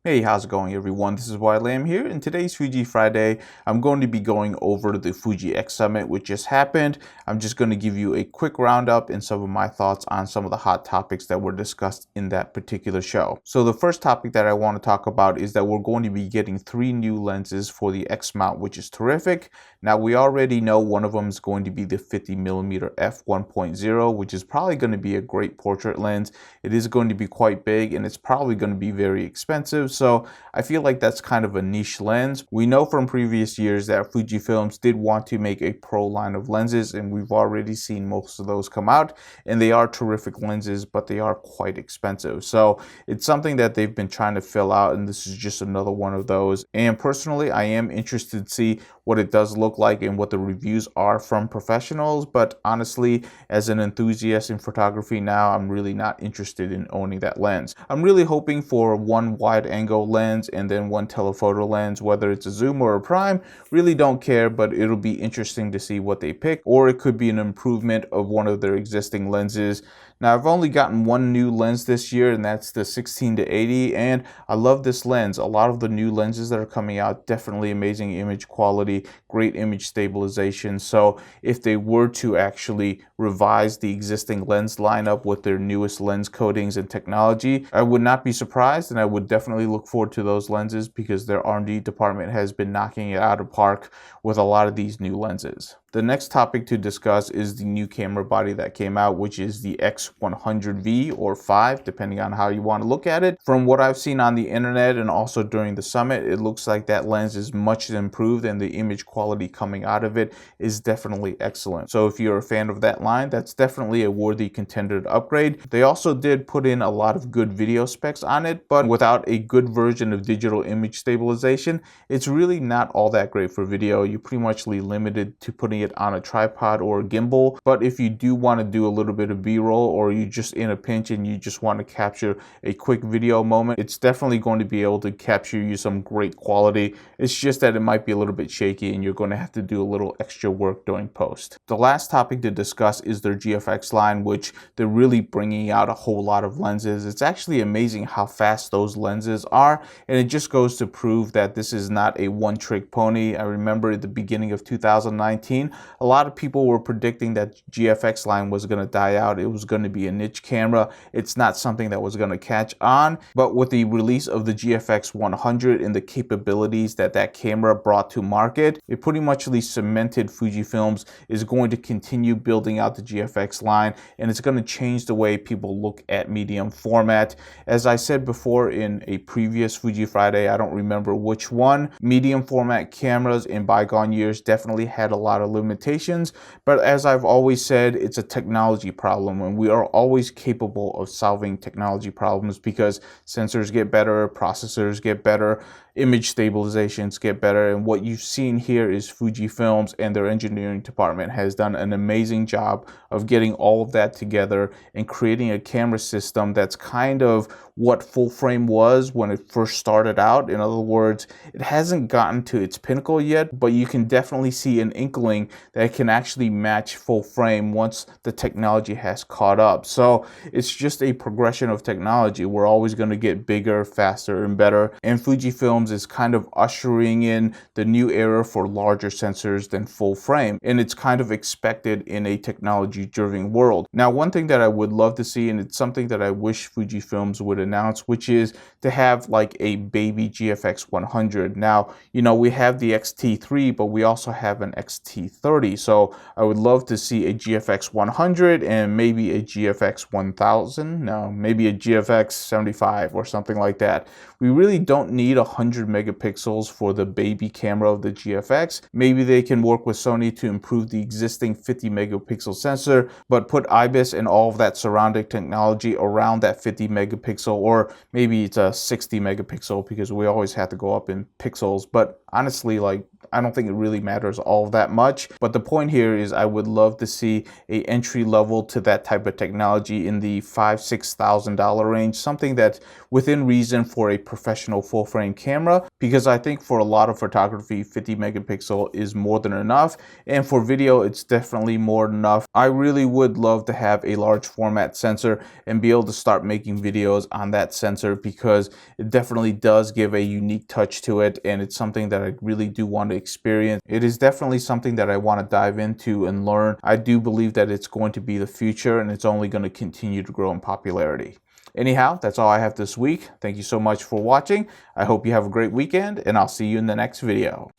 Hey, how's it going everyone? This is Lam here. In today's Fuji Friday, I'm going to be going over the Fuji X Summit, which just happened. I'm just going to give you a quick roundup and some of my thoughts on some of the hot topics that were discussed in that particular show. So the first topic that I want to talk about is that we're going to be getting 3 new lenses for the X mount, which is terrific. Now we already know one of them is going to be the 50mm f1.0, which is probably going to be a great portrait lens. It is going to be quite big and it's probably going to be very expensive. So I feel like that's kind of a niche lens. We know from previous years that Fujifilms did want to make a pro line of lenses, and we've already seen most of those come out, and they are terrific lenses, but they are quite expensive. So it's something that they've been trying to fill out, and this is just another one of those. And personally, I am interested to see what it does look like and what the reviews are from professionals, but honestly, as an enthusiast in photography now, I'm really not interested in owning that lens. I'm really hoping for one wide angle lens and then one telephoto lens, whether it's a zoom or a prime. Really don't care, but it'll be interesting to see what they pick, or it could be an improvement of one of their existing lenses. Now, I've only gotten one new lens this year, and that's the 16-80, and I love this lens. A lot of the new lenses that are coming out, definitely amazing image quality, great image stabilization. So if they were to actually revise the existing lens lineup with their newest lens coatings and technology, I would not be surprised, and I would definitely look forward to those lenses because their R&D department has been knocking it out of park with a lot of these new lenses. The next topic to discuss is the new camera body that came out, which is the X100V or 5, depending on how you want to look at it. From what I've seen on the internet and also during the summit, it looks like that lens is much improved and the image quality coming out of it is definitely excellent. So if you're a fan of that line, that's definitely a worthy contender to upgrade. They also did put in a lot of good video specs on it, but without a good version of digital image stabilization, it's really not all that great for video. You're pretty much limited to putting it on a tripod or a gimbal. But if you do want to do a little bit of b-roll, or you're just in a pinch and you just want to capture a quick video moment, it's definitely going to be able to capture you some great quality. It's just that it might be a little bit shaky and you're going to have to do a little extra work during post. The last topic to discuss is their GFX line, which they're really bringing out a whole lot of lenses. It's actually amazing how fast those lenses are, and it just goes to prove that this is not a one-trick pony. I remember at the beginning of 2019, a lot of people were predicting that GFX line was going to die out. It was going to be a niche camera. It's not something that was going to catch on. But with the release of the GFX 100 and the capabilities that that camera brought to market, it pretty much cemented Fujifilms is going to continue building out the GFX line, and it's going to change the way people look at medium format. As I said before in a previous Fuji Friday, I don't remember which one, medium format cameras in bygone years definitely had a lot of limitations, but as I've always said, it's a technology problem, and we are always capable of solving technology problems because sensors get better, processors get better, image stabilizations get better, and what you've seen here is Fujifilms and their engineering department has done an amazing job of getting all of that together and creating a camera system that's kind of what full frame was when it first started out. In other words, it hasn't gotten to its pinnacle yet, but you can definitely see an inkling that it can actually match full frame once the technology has caught up. So it's just a progression of technology. We're always going to get bigger, faster, and better, and Fujifilms is kind of ushering in the new era for larger sensors than full frame, and it's kind of expected in a technology-driven world. Now, one thing that I would love to see, and it's something that I wish Fujifilms would announce, which is to have like a baby GFX 100. Now, you know, we have the XT3, but we also have an XT30, so I would love to see a GFX 100 and maybe a GFX 1000, no, maybe a GFX 75 or something like that. We really don't need 100 megapixels for the baby camera of the GFX. Maybe they can work with Sony to improve the existing 50 megapixel sensor, but put IBIS and all of that surrounding technology around that 50 megapixel, or maybe it's a 60 megapixel because we always have to go up in pixels. But honestly, like, I don't think it really matters all that much. But the point here is I would love to see a entry level to that type of technology in the $5,000–6,000 range, something that's within reason for a professional full frame camera, because I think for a lot of photography, 50 megapixel is more than enough. And for video, it's definitely more than enough. I really would love to have a large format sensor and be able to start making videos on that sensor, because it definitely does give a unique touch to it, and it's something that I really do want to experience. It is definitely something that I want to dive into and learn. I do believe that it's going to be the future, and it's only going to continue to grow in popularity. Anyhow, that's all I have this week. Thank you so much for watching. I hope you have a great weekend, and I'll see you in the next video.